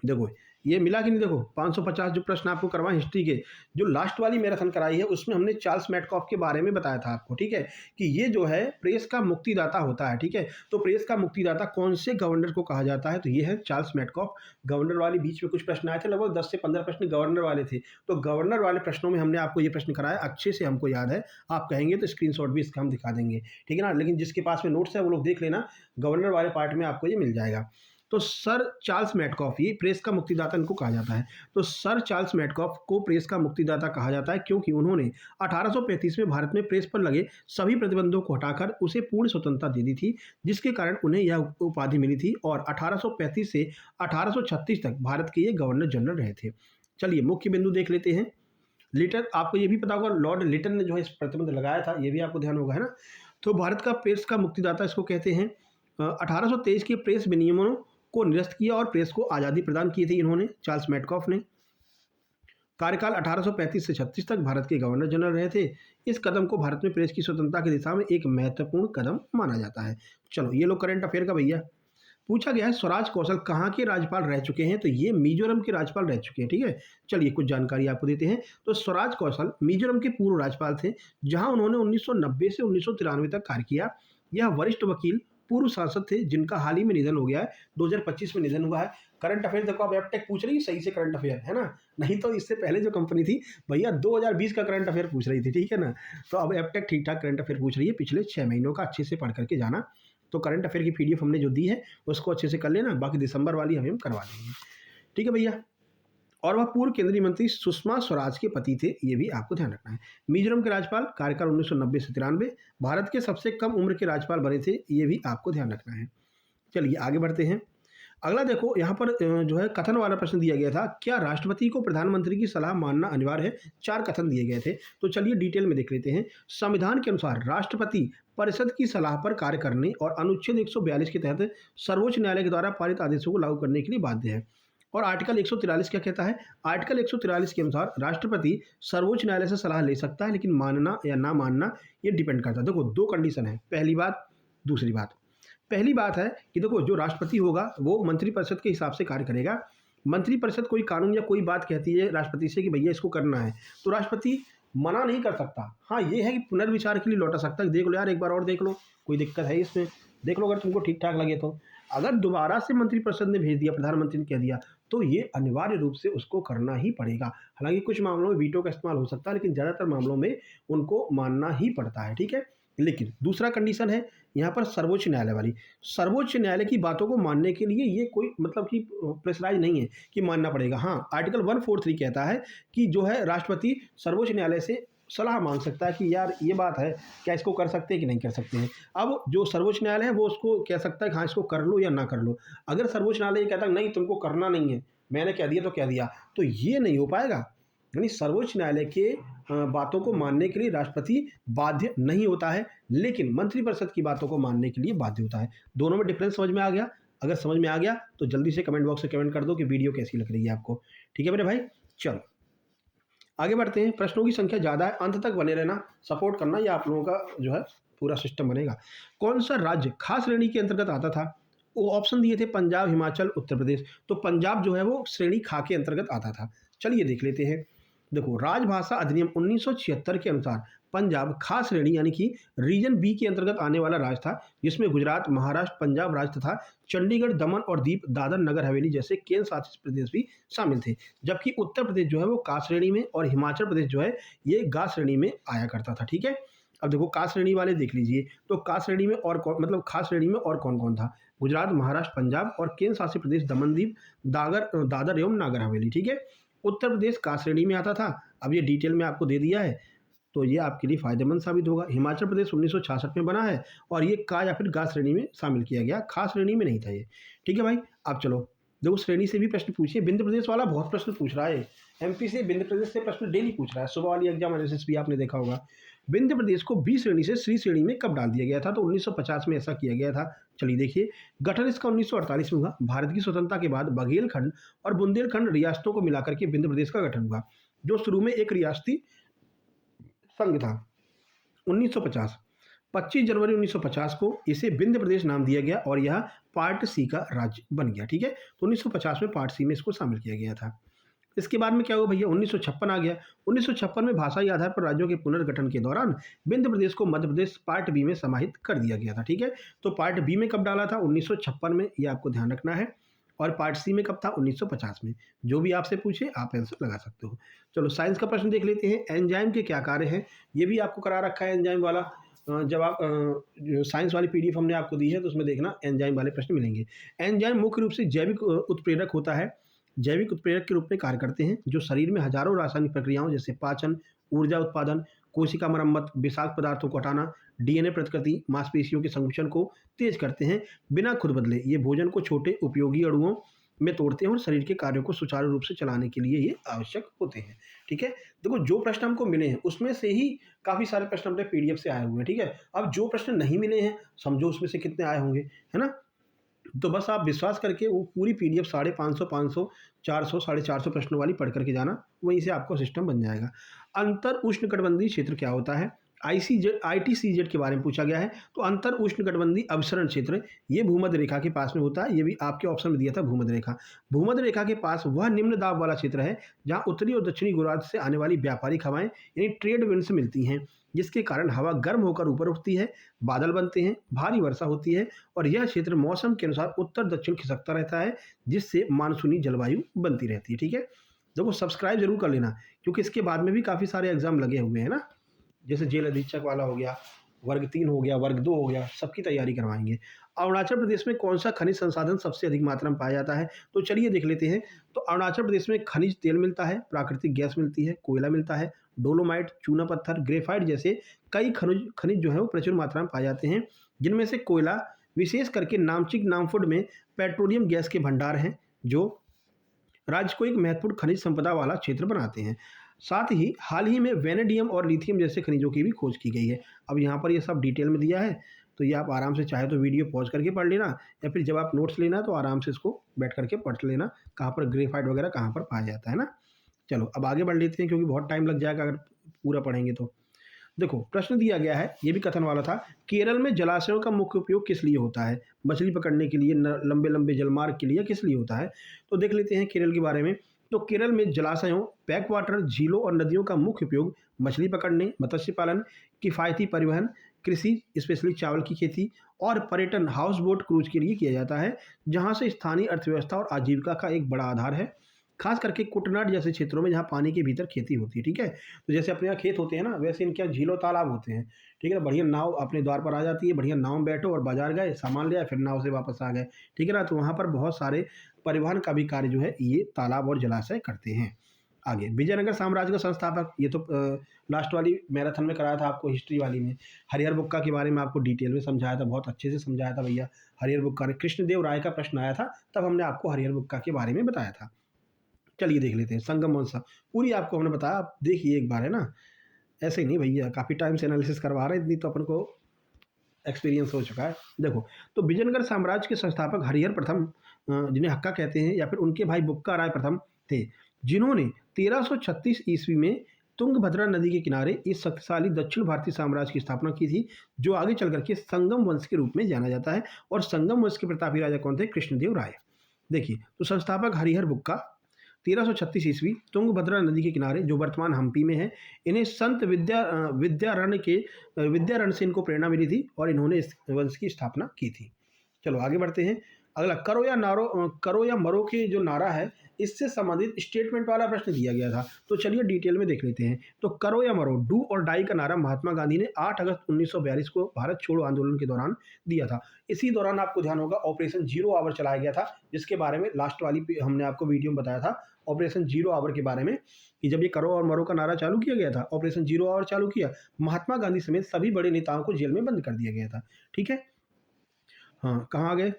देखो ये मिला कि नहीं, देखो 550 जो प्रश्न आपको करवाए हिस्ट्री के, जो लास्ट वाली मैराथन कराई है उसमें हमने चार्ल्स मैडकॉफ के बारे में बताया था आपको। ठीक है, कि ये जो है प्रेस का मुक्तिदाता होता है। ठीक है, तो प्रेस का मुक्तिदाता कौन से गवर्नर को कहा जाता है, तो ये है चार्ल्स मैडकॉफ। गवर्नर वाली बीच में कुछ प्रश्न आए थे, लगभग 10 से 15 प्रश्न गवर्नर वाले थे। तो गवर्नर वाले प्रश्नों में हमने आपको ये प्रश्न कराया, अच्छे से हमको याद है। आप कहेंगे तो स्क्रीनशॉट भी इसका हम दिखा देंगे। ठीक है ना, लेकिन जिसके पास में नोट्स है वो लोग देख लेना, गवर्नर वाले पार्ट में आपको ये मिल जाएगा। तो सर चार्ल्स मैडकॉफ, ये प्रेस का मुक्तिदाता इनको कहा जाता है। तो सर चार्ल्स मैडकॉफ को प्रेस का मुक्तिदाता कहा जाता है क्योंकि उन्होंने 1835 में भारत में प्रेस पर लगे सभी प्रतिबंधों को हटाकर उसे पूर्ण स्वतंत्रता दे दी थी, जिसके कारण उन्हें यह उपाधि मिली थी। और 1835 से 1836 तक भारत के ये गवर्नर जनरल रहे थे। चलिए मुख्य बिंदु देख लेते हैं। लिटन, आपको ये भी पता होगा लॉर्ड लिटन ने जो है इस प्रतिबंध लगाया था, ये भी आपको ध्यान होगा, है ना। तो भारत का प्रेस का मुक्तिदाता इसको कहते हैं। 1823 के प्रेस विनियमों को निरस्त किया और प्रेस को आज़ादी प्रदान की थी इन्होंने, चार्ल्स मैडकॉफ ने। कार्यकाल 1835 से 36 तक भारत के गवर्नर जनरल रहे थे। इस कदम को भारत में प्रेस की स्वतंत्रता की दिशा में एक महत्वपूर्ण कदम माना जाता है। चलो ये लोग करंट अफेयर का भैया पूछा गया है, स्वराज कौशल कहाँ के राज्यपाल रह चुके हैं, तो ये मिजोरम के राज्यपाल रह चुके हैं। ठीक है, चलिए कुछ जानकारी आपको देते हैं। तो स्वराज कौशल मिजोरम के पूर्व राज्यपाल थे, जहां उन्होंने 1990 से 1993 तक कार्य किया। यह वरिष्ठ वकील, पूर्व सांसद थे, जिनका हाल ही में निधन हो गया है, 2025 में निधन हुआ है। करंट अफेयर देखो, अब एपटेक पूछ रही है सही से करंट अफेयर, है ना, नहीं तो इससे पहले जो कंपनी थी भैया 2020 का करंट अफेयर पूछ रही थी। ठीक है ना, तो अब एपटेक ठीक ठाक करंट अफेयर पूछ रही है, पिछले 6 महीनों का अच्छे से पढ़ करके जाना। तो करंट अफेयर की पीडीएफ हमने जो दी है उसको अच्छे से कर लेना, बाकी दिसंबर वाली हम करवा देंगे। ठीक है भैया, और वह पूर्व केंद्रीय मंत्री सुषमा स्वराज के पति थे, ये भी आपको ध्यान रखना है। मिजोरम के राज्यपाल, कार्यकाल 1990 से 93, भारत के सबसे कम उम्र के राज्यपाल बने थे, ये भी आपको ध्यान रखना है। चलिए आगे बढ़ते हैं। अगला देखो, यहाँ पर जो है कथन वाला प्रश्न दिया गया था, क्या राष्ट्रपति को प्रधानमंत्री की सलाह मानना अनिवार्य है। 4 कथन दिए गए थे, तो चलिए डिटेल में देख लेते हैं। संविधान के अनुसार राष्ट्रपति परिषद की सलाह पर कार्य करने और अनुच्छेद 142 के तहत सर्वोच्च न्यायालय के द्वारा पारित आदेशों को लागू करने के लिए बाध्य है। और आर्टिकल 143 क्या कहता है? आर्टिकल 143 के अनुसार राष्ट्रपति सर्वोच्च न्यायालय से सलाह ले सकता है, लेकिन मानना या ना मानना ये डिपेंड करता है। देखो, दो कंडीशन है, पहली बात, दूसरी बात। पहली बात है कि देखो, जो राष्ट्रपति होगा वो मंत्रिपरिषद के हिसाब से कार्य करेगा। मंत्रिपरिषद कोई कानून या कोई बात कहती है राष्ट्रपति से कि भैया इसको करना है, तो राष्ट्रपति मना नहीं कर सकता। हाँ, ये है कि पुनर्विचार के लिए लौटा सकता है, देख लो यार, एक बार और देख लो, कोई दिक्कत है इसमें, देख लो अगर तुमको ठीक ठाक लगे तो। अगर दोबारा से मंत्रिपरिषद ने भेज दिया, प्रधानमंत्री ने कह दिया, तो ये अनिवार्य रूप से उसको करना ही पड़ेगा। हालांकि कुछ मामलों में वीटो का इस्तेमाल हो सकता है, लेकिन ज़्यादातर मामलों में उनको मानना ही पड़ता है, ठीक है। लेकिन दूसरा कंडीशन है यहाँ पर सर्वोच्च न्यायालय वाली। सर्वोच्च न्यायालय की बातों को मानने के लिए ये कोई मतलब कि प्रेशराइज नहीं है कि मानना पड़ेगा। हाँ, आर्टिकल 143 कहता है कि जो है राष्ट्रपति सर्वोच्च न्यायालय से सलाह मांग सकता है कि यार ये बात है, क्या इसको कर सकते हैं कि नहीं कर सकते हैं। अब जो सर्वोच्च न्यायालय है वो उसको कह सकता है कि हाँ इसको कर लो या ना कर लो। अगर सर्वोच्च न्यायालय ये कहता है नहीं तुमको करना नहीं है, मैंने कह दिया तो कह दिया, तो ये नहीं हो पाएगा। यानी सर्वोच्च न्यायालय के बातों को मानने के लिए राष्ट्रपति बाध्य नहीं होता है, लेकिन मंत्रिपरिषद की बातों को मानने के लिए बाध्य होता है। दोनों में डिफरेंस समझ में आ गया? अगर समझ में आ गया तो जल्दी से कमेंट बॉक्स में कमेंट कर दो कि वीडियो कैसी लग रही है आपको। ठीक है मेरे भाई, चलो आगे बढ़ते हैं। प्रश्नों की संख्या ज़्यादा है, अंत तक बने रहना, सपोर्ट करना, ये आप लोगों का जो है पूरा सिस्टम बनेगा। कौन सा राज्य खास श्रेणी के अंतर्गत आता था? वो ऑप्शन दिए थे पंजाब, हिमाचल, उत्तर प्रदेश। तो पंजाब जो है वो श्रेणी खा के अंतर्गत आता था। चलिए देख लेते हैं। देखो, राजभाषा अधिनियम 1976 के अनुसार पंजाब खास श्रेणी यानी कि रीजन बी के अंतर्गत आने वाला राज्य था, जिसमें गुजरात, महाराष्ट्र, पंजाब राज्य तथा चंडीगढ़, दमन और दीप, दादर नगर हवेली जैसे केंद्र शासित प्रदेश भी शामिल थे। जबकि उत्तर प्रदेश जो है वो का श्रेणी में और हिमाचल प्रदेश जो है ये गा श्रेणी में आया करता था। ठीक है, अब देखो का श्रेणी वाले देख लीजिए, तो का श्रेणी में और कौन, मतलब खास श्रेणी में और कौन कौन था? गुजरात, महाराष्ट्र, पंजाब और केंद्र शासित प्रदेश दमन दीप, दादर एवं नागर हवेली। ठीक है, उत्तर प्रदेश का श्रेणी में आता था। अब ये डिटेल में आपको दे दिया है, तो ये आपके लिए फायदेमंद साबित होगा। हिमाचल प्रदेश 1966 में बना है और ये का या फिर गा श्रेणी में शामिल किया गया, खास श्रेणी में नहीं था ये। ठीक है भाई, अब चलो देखो श्रेणी से भी प्रश्न पूछिए। बिंद प्रदेश वाला बहुत प्रश्न पूछ रहा है, एमपी से बिंद प्रदेश से प्रश्न डेली पूछ रहा है। सुबह वाली एग्जाम एनालिसिस भी आपने देखा होगा। बिंद प्रदेश को बी श्रेणी से सी श्रेणी में कब डाल दिया गया था? तो 1950 में ऐसा किया गया था। चलिए देखिए, गठन इसका 1948 में हुआ। भारत की स्वतंत्रता के बाद बघेलखंड और बुंदेलखंड रियासतों को मिलाकर के बिंद प्रदेश का गठन हुआ, जो शुरू में एक रियासती संघ था। 1950 25 जनवरी 1950 को इसे बिंद प्रदेश नाम दिया गया और यह पार्ट सी का राज्य बन गया। ठीक है, तो 1950 में पार्ट सी में इसको शामिल किया गया था। इसके बाद में क्या हुआ भैया? 1956 आ गया। 1956 में भाषाई आधार पर राज्यों के पुनर्गठन के दौरान बिंद प्रदेश को मध्य प्रदेश पार्ट बी में समाहित कर दिया गया था। ठीक है, तो पार्ट बी में कब डाला था? 1956 में, ये आपको ध्यान रखना है। और पार्ट सी में कब था? 1950 में। जो भी आपसे पूछे आप आंसर लगा सकते हो। चलो साइंस का प्रश्न देख लेते हैं। एंजाइम के क्या कार्य हैं? ये भी आपको करा रखा है एंजाइम वाला। जब आप जो साइंस वाली पीडीएफ हमने आपको दी है तो उसमें देखना एंजाइम वाले प्रश्न मिलेंगे। एंजाइम मुख्य रूप से जैविक उत्प्रेरक होता है, जैविक उत्प्रेरक के रूप में कार्य करते हैं, जो शरीर में हजारों रासायनिक प्रक्रियाओं जैसे पाचन, ऊर्जा उत्पादन, कोशिका मरम्मत, विषाक्त पदार्थों को हटाना, डीएनए प्रतिकृति, मांसपेशियों के संकुचन को तेज करते हैं बिना खुद बदले। ये भोजन को छोटे उपयोगी अणुओं में तोड़ते हैं और शरीर के कार्यों को सुचारू रूप से चलाने के लिए ये आवश्यक होते हैं। ठीक है, देखो जो प्रश्न हमको मिले हैं उसमें से ही काफ़ी सारे प्रश्न अपने पीडीएफ से आए हुए हैं। ठीक है, अब जो प्रश्न नहीं मिले हैं समझो उसमें से कितने आए होंगे, है ना। तो बस आप विश्वास करके वो पूरी पीडीएफ 550, 500, 400, 450 प्रश्नों वाली पढ़ करके जाना, वहीं से आपको सिस्टम बन जाएगा। अंतर उष्णकटिबंधीय क्षेत्र क्या होता है? ITCZ के बारे में पूछा गया है। तो अंतर उष्णकटिबंधीय अभिसरण क्षेत्र ये भूमध्य रेखा के पास में होता है। ये भी आपके ऑप्शन में दिया था भूमध्य रेखा। भूमध्य रेखा के पास वह निम्न दाब वाला क्षेत्र है जहाँ उत्तरी और दक्षिणी गोलार्ध से आने वाली व्यापारिक हवाएं यानी ट्रेड विंड्स मिलती हैं, जिसके कारण हवा गर्म होकर ऊपर उठती है, बादल बनते हैं, भारी वर्षा होती है और यह क्षेत्र मौसम के अनुसार उत्तर दक्षिण खिसकता रहता है, जिससे मानसूनी जलवायु बनती रहती है। ठीक है, देखो सब्सक्राइब जरूर कर लेना, क्योंकि इसके बाद में भी काफ़ी सारे एग्जाम लगे हुए हैं ना, जैसे जेल अधीक्षक वाला हो गया, वर्ग 3 हो गया, वर्ग 2 हो गया, सबकी तैयारी करवाएंगे। अरुणाचल प्रदेश में कौन सा खनिज संसाधन सबसे अधिक मात्रा में पाया जाता है? तो चलिए देख लेते हैं। तो अरुणाचल प्रदेश में खनिज तेल मिलता है, प्राकृतिक गैस मिलती है, कोयला मिलता है, डोलोमाइट, चूना पत्थर, ग्रेफाइट जैसे कई खनिज जो है वो प्रचुर मात्रा में पाए जाते हैं, जिनमें से कोयला विशेष करके नामचिक नामफुड में पेट्रोलियम गैस के भंडार हैं, जो राज्य को एक महत्वपूर्ण खनिज संपदा वाला क्षेत्र बनाते हैं। साथ ही हाल ही में वेनेडियम और लिथियम जैसे खनिजों की भी खोज की गई है। अब यहाँ पर ये सब डिटेल में दिया है, तो ये आप आराम से चाहे तो वीडियो पॉज करके पढ़ लेना, या फिर जब आप नोट्स लेना तो आराम से इसको बैठ करके पढ़ लेना, कहाँ पर ग्रेफाइट वगैरह कहाँ पर पाया जाता है ना। चलो अब आगे बढ़ लेते हैं, क्योंकि बहुत टाइम लग जाएगा अगर पूरा पढ़ेंगे तो। देखो प्रश्न दिया गया है, ये भी कथन वाला था, केरल में जलाशयों का मुख्य उपयोग किस लिए होता है? मछली पकड़ने के लिए, लंबे लंबे जलमार्ग के लिए, किस लिए होता है? तो देख लेते हैं केरल के बारे में। तो केरल में जलाशयों, बैक वाटर, झीलों और नदियों का मुख्य उपयोग मछली पकड़ने, मत्स्य पालन, किफ़ायती परिवहन, कृषि स्पेशली चावल की खेती और पर्यटन हाउस बोट क्रूज के लिए किया जाता है, जहाँ से स्थानीय अर्थव्यवस्था और आजीविका का एक बड़ा आधार है, खास करके कुटनाड जैसे क्षेत्रों में जहाँ पानी के भीतर खेती होती है। ठीक है, तो जैसे अपने यहाँ खेत होते हैं ना, वैसे इनके यहाँ झीलों तालाब होते हैं। ठीक है ना, बढ़िया नाव अपने द्वार पर आ जाती है, बढ़िया नाव में बैठो और बाजार गए, सामान ले आए, फिर नाव से वापस आ गए। ठीक है ना, तो वहाँ पर बहुत सारे परिवहन का भी कार्य जो है ये तालाब और जलाशय करते हैं। आगे, विजयनगर साम्राज्य का संस्थापक, ये तो लास्ट वाली मैराथन में कराया था आपको, हिस्ट्री वाली में। हरिहर बुक्का के बारे में आपको डिटेल में समझाया था, बहुत अच्छे से समझाया था भैया। हरिहर बुक्का ने, कृष्णदेव राय का प्रश्न आया था, तब हमने आपको हरिहर बुक्का के बारे में बताया था। चलिए देख लेते हैं संगम वंश, पूरी आपको हमने बताया, आप देखिए एक बार, है ना, ऐसे ही नहीं भैया, काफ़ी टाइम से एनालिसिस करवा रहे हैं, इतनी तो अपन को एक्सपीरियंस हो चुका है। देखो, तो विजयनगर साम्राज्य के संस्थापक हरिहर प्रथम, जिन्हें हक्का कहते हैं, या फिर उनके भाई बुक्का राय प्रथम थे, जिन्होंने 1336 ईस्वी में तुंगभद्रा नदी के किनारे इस शक्तिशाली दक्षिण भारतीय साम्राज्य की स्थापना की थी, जो आगे चल करके संगम वंश के रूप में जाना जाता है। और संगम वंश के प्रतापी राजा कौन थे? कृष्णदेव राय। देखिए, तो संस्थापक हरिहर बुक्का 1336 ईस्वी, तुंगभद्रा नदी के किनारे, जो वर्तमान हम्पी में है। इन्हें संत विद्यारण्य से इनको प्रेरणा मिली थी और इन्होंने इस वंश की स्थापना की थी। चलो आगे बढ़ते हैं। अगला, करो या मरो के जो नारा है, इससे संबंधित स्टेटमेंट वाला प्रश्न दिया गया था। तो चलिए डिटेल में देख लेते हैं। तो करो या मरो, डू और डाई का नारा महात्मा गांधी ने 8 अगस्त 1942 को भारत छोड़ो आंदोलन के दौरान दिया था। इसी दौरान आपको ध्यान होगा ऑपरेशन जीरो आवर चलाया गया था, जिसके बारे में लास्ट वाली हमने आपको वीडियो में बताया था, ऑपरेशन जीरो आवर के बारे में, कि जब ये करो और मरो का नारा चालू किया गया था, ऑपरेशन जीरो आवर चालू किया, महात्मा गांधी समेत सभी बड़े नेताओं को जेल में बंद कर दिया गया था। ठीक है, हाँ कहाँ आ गए,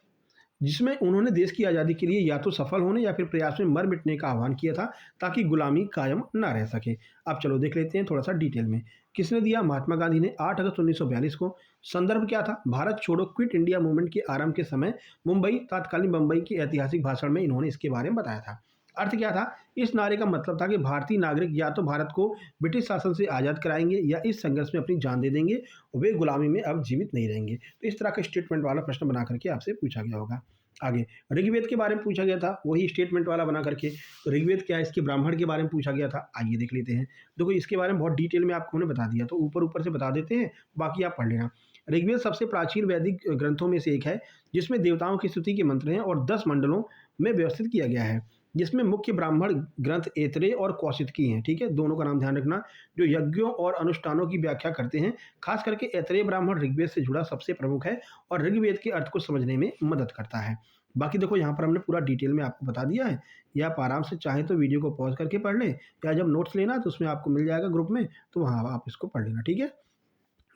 जिसमें उन्होंने देश की आज़ादी के लिए या तो सफल होने या फिर प्रयास में मर मिटने का आह्वान किया था, ताकि गुलामी कायम ना रह सके। अब चलो देख लेते हैं थोड़ा सा डिटेल में। किसने दिया? महात्मा गांधी ने, 8 अगस्त 1942 को। संदर्भ क्या था? भारत छोड़ो क्विट इंडिया मूवमेंट के आरंभ के समय मुंबई, तत्कालीन मुंबई के ऐतिहासिक भाषण में इन्होंने इसके बारे में बताया था। अर्थ क्या था? इस नारे का मतलब था कि भारतीय नागरिक या तो भारत को ब्रिटिश शासन से आज़ाद कराएंगे या इस संघर्ष में अपनी जान दे देंगे, वे गुलामी में अब जीवित नहीं रहेंगे। तो इस तरह का स्टेटमेंट वाला प्रश्न बना करके आपसे पूछा गया होगा। आगे, ऋग्वेद के बारे में पूछा गया था, वही स्टेटमेंट वाला बना करके। तो ऋग्वेद क्या है, इसके ब्राह्मण के बारे में पूछा गया था। आइए देख लेते हैं। देखो, इसके बारे में बहुत डिटेल में आपको हमने बता दिया, तो ऊपर ऊपर से बता देते हैं, बाकी आप पढ़ लेना। ऋग्वेद सबसे प्राचीन वैदिक ग्रंथों में से एक है, जिसमें देवताओं की स्तुति के मंत्र हैं और 10 मंडलों में व्यवस्थित किया गया है, जिसमें मुख्य ब्राह्मण ग्रंथ ऐतरेय और कौशिकी हैं। ठीक है, दोनों का नाम ध्यान रखना, जो यज्ञों और अनुष्ठानों की व्याख्या करते हैं। खास करके ऐतरेय ब्राह्मण ऋग्वेद से जुड़ा सबसे प्रमुख है और ऋग्वेद के अर्थ को समझने में मदद करता है। बाकी देखो, यहाँ पर हमने पूरा डिटेल में आपको बता दिया है, या आप आराम से चाहें तो वीडियो को पॉज करके पढ़ लें, या जब नोट्स लेना तो उसमें आपको मिल जाएगा ग्रुप में, तो वहाँ आप इसको पढ़ लेना। ठीक है,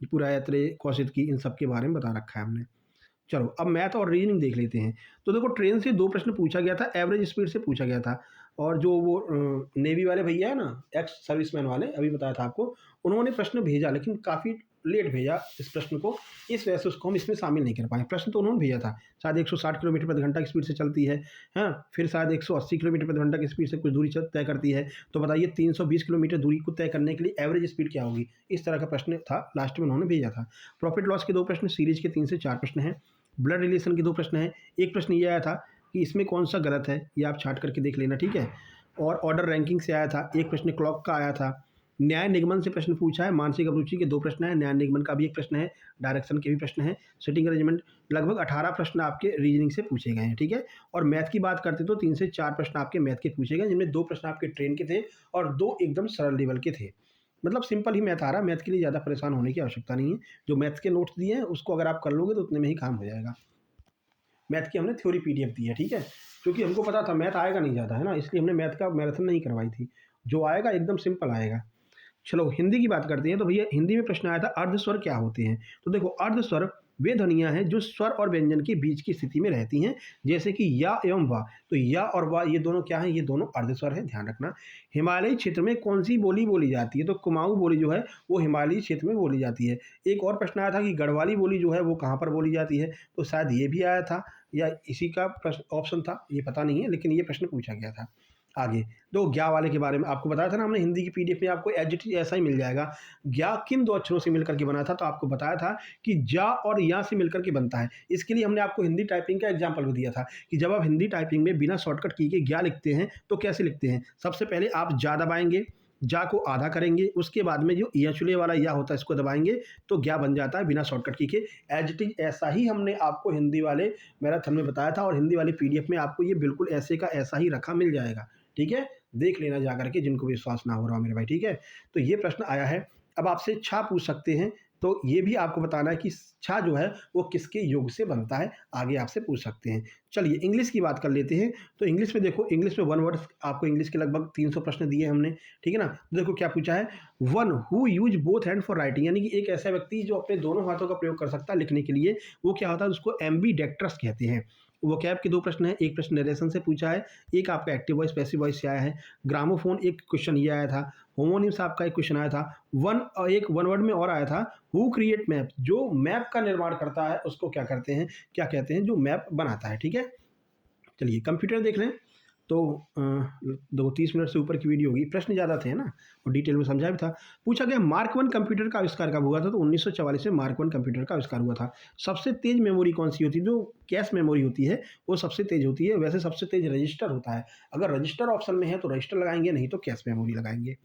पूरा ऐतरेय कौशिकी इन सब के बारे में बता रखा है हमने। चलो अब मैथ और रीजनिंग देख लेते हैं। तो देखो, ट्रेन से 2 प्रश्न पूछा गया था, एवरेज स्पीड से पूछा गया था, और जो वो नेवी वाले भैया है ना, एक्स सर्विसमैन वाले, अभी बताया था आपको, उन्होंने प्रश्न भेजा, लेकिन काफ़ी लेट भेजा इस प्रश्न को, इस वजह से उसको हम इसमें शामिल नहीं कर पाए। प्रश्न तो उन्होंने भेजा था, शायद 160 किलोमीटर प्रति घंटा की स्पीड से चलती है, हाँ, फिर शायद 180 किलोमीटर प्रति घंटा की स्पीड से कुछ दूरी तय करती है। तो बताइए 320 किलोमीटर दूरी को तय करने के लिए एवरेज स्पीड क्या होगी? इस तरह का प्रश्न था, लास्ट में उन्होंने भेजा था। प्रॉफिट लॉस के 2 प्रश्न, सीरीज के 3 से 4 प्रश्न हैं। ब्लड रिलेशन के 2 प्रश्न हैं। एक प्रश्न ये आया था कि इसमें कौन सा गलत है, ये आप छाट करके देख लेना। ठीक है, और ऑर्डर रैंकिंग से आया था, एक प्रश्न क्लॉक का आया था। न्याय निगमन से प्रश्न पूछा है, मानसिक अभिरुचि के 2 प्रश्न हैं, न्याय निगमन का भी एक प्रश्न है, डायरेक्शन के भी प्रश्न हैं, सिटिंग अरेंजमेंट, लगभग 18 प्रश्न आपके रीजनिंग से पूछे गए हैं। ठीक है, और मैथ की बात करते तो 3 से 4 प्रश्न आपके मैथ के पूछे गए, जिनमें 2 प्रश्न आपके ट्रेन के थे और 2 एकदम सरल लेवल के थे। मतलब सिंपल ही मैथ आ रहा है, मैथ के लिए ज़्यादा परेशान होने की आवश्यकता नहीं है। जो मैथ्स के नोट्स दिए हैं उसको अगर आप कर लोगे तो उतने में ही काम हो जाएगा। मैथ की हमने थ्योरी पीडीएफ दी है। ठीक है, क्योंकि हमको पता था मैथ आएगा नहीं ज़्यादा, है ना, इसलिए हमने मैथ का मैराथन नहीं करवाई थी। जो आएगा एकदम सिंपल आएगा। चलो हिंदी की बात करते हैं। तो भैया हिंदी में प्रश्न आया था, अर्धस्वर क्या होते हैं? तो देखो, अर्धस्वर वे ध्वनियाँ हैं जो स्वर और व्यंजन के बीच की स्थिति में रहती हैं, जैसे कि या एवं वाह। तो या और वाह ये दोनों क्या हैं? ये दोनों अर्धस्वर हैं, ध्यान रखना। हिमालयी क्षेत्र में कौन सी बोली बोली जाती है? तो कुमाऊँ बोली जो है वो हिमालयी क्षेत्र में बोली जाती है। एक और प्रश्न आया था कि गढ़वाली बोली जो है वो कहाँ पर बोली जाती है? तो शायद ये भी आया था या इसी का प्रश्न ऑप्शन था, ये पता नहीं है, लेकिन ये प्रश्न पूछा गया था। आगे दो ज्ञा वाले के बारे में आपको बताया था ना हमने, हिंदी की पीडीएफ में आपको एज इट इज ऐसा ही मिल जाएगा। ज्ञा किन दो अक्षरों से मिलकर के बना था? तो आपको बताया था कि जा और या से मिलकर के बनता है। इसके लिए हमने आपको हिंदी टाइपिंग का एग्जाम्पल भी दिया था कि जब आप हिंदी टाइपिंग में बिना शॉर्टकट की के ज्ञा लिखते हैं तो कैसे लिखते हैं। सबसे पहले आप जा दबाएंगे, जा को आधा करेंगे, उसके बाद में जो या चुले वाला या होता है इसको दबाएंगे तो ज्ञा बन जाता है बिना शॉर्टकट की के। एज इट इज ऐसा ही हमने आपको हिंदी वाले मैराथन में बताया था और हिंदी वाली पीडीएफ में आपको ये बिल्कुल ऐसे का ऐसा ही रखा मिल जाएगा। ठीक है, देख लेना जा करके जिनको विश्वास ना हो रहा मेरे भाई। ठीक है, तो ये प्रश्न आया है। अब आपसे छा पूछ सकते हैं, तो ये भी आपको बताना है कि छा जो है वो किसके योग से बनता है, आगे आपसे पूछ सकते हैं। चलिए इंग्लिश की बात कर लेते हैं। तो इंग्लिश में देखो, इंग्लिश में वन वर्ड आपको इंग्लिश के लगभग 300 प्रश्न दिए हमने, ठीक है ना। तो देखो क्या पूछा है, one who use both hand for writing, यानी कि एक ऐसा व्यक्ति जो अपने दोनों हाथों का प्रयोग कर सकता है लिखने के लिए, वो क्या होता है, उसको एम्बीडेक्ट्रस कहते हैं। वो कैब के दो प्रश्न हैं, एक प्रश्न नरेशन से पूछा है, एक आपका एक्टिव वॉइस पैसिव वॉइस से आया है। ग्रामोफोन एक क्वेश्चन ये आया था। होमोनिम्स आपका एक क्वेश्चन आया था। एक वन वर्ड में और आया था, हु क्रिएट मैप, जो मैप का निर्माण करता है उसको क्या करते हैं, क्या कहते हैं, जो मैप बनाता है। ठीक है, चलिए कंप्यूटर देख लें। तो 30 मिनट से ऊपर की वीडियो होगी, प्रश्न ज़्यादा थे ना और डिटेल में समझाया भी था। पूछा गया मार्क वन कंप्यूटर का आविष्कार कब हुआ था? तो 1944 में मार्क वन कंप्यूटर का आविष्कार हुआ था। सबसे तेज मेमोरी कौन सी होती है? जो कैश मेमोरी होती है वो सबसे तेज होती है। वैसे सबसे तेज रजिस्टर होता है। अगर रजिस्टर ऑप्शन में है तो रजिस्टर लगाएंगे, नहीं तो कैश मेमोरी लगाएंगे।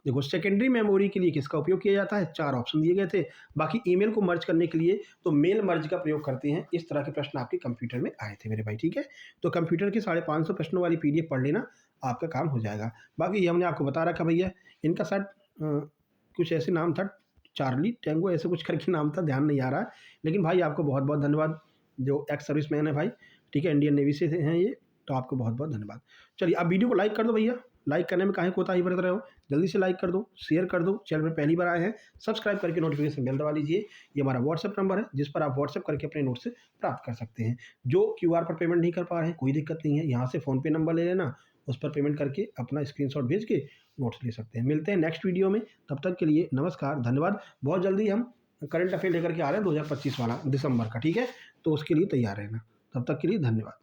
देखो सेकेंडरी मेमोरी के लिए किसका उपयोग किया जाता है? 4 ऑप्शन दिए गए थे। बाकी ईमेल को मर्ज करने के लिए तो मेल मर्ज का प्रयोग करते हैं। इस तरह के प्रश्न आपके कंप्यूटर में आए थे मेरे भाई। ठीक है, तो कंप्यूटर के 550 प्रश्नों वाली पीडीएफ पढ़ लेना, आपका काम हो जाएगा। बाकी ये हमने आपको बता रखा भैया, इनका शायद कुछ ऐसे नाम था, चार्ली टेंगो ऐसे कुछ करके नाम था, ध्यान नहीं आ रहा है। लेकिन भाई आपको बहुत बहुत धन्यवाद, जो एक्स सर्विस मैन है भाई, ठीक है, इंडियन नेवी से हैं ये, तो आपको बहुत बहुत धन्यवाद। चलिए अब वीडियो को लाइक कर दो भैया, लाइक करने में काहे कोताही बरत रहे हो, जल्दी से लाइक कर दो, शेयर कर दो। चैनल पर पहली बार आए हैं सब्सक्राइब करके नोटिफिकेशन बेल दबा लीजिए। ये हमारा व्हाट्सएप नंबर है जिस पर आप व्हाट्सएप करके अपने नोट्स प्राप्त कर सकते हैं। जो क्यूआर पर पेमेंट नहीं कर पा रहे हैं कोई दिक्कत नहीं है, यहाँ से फ़ोनपे नंबर ले लेना, उस पर पेमेंट करके अपना स्क्रीनशॉट भेज के नोट्स ले सकते हैं। मिलते हैं नेक्स्ट वीडियो में, तब तक के लिए नमस्कार, धन्यवाद। बहुत जल्दी हम करंट अफेयर लेकर के आ रहे हैं 2025 वाला दिसंबर का, ठीक है, तो उसके लिए तैयार रहना। तब तक के लिए धन्यवाद।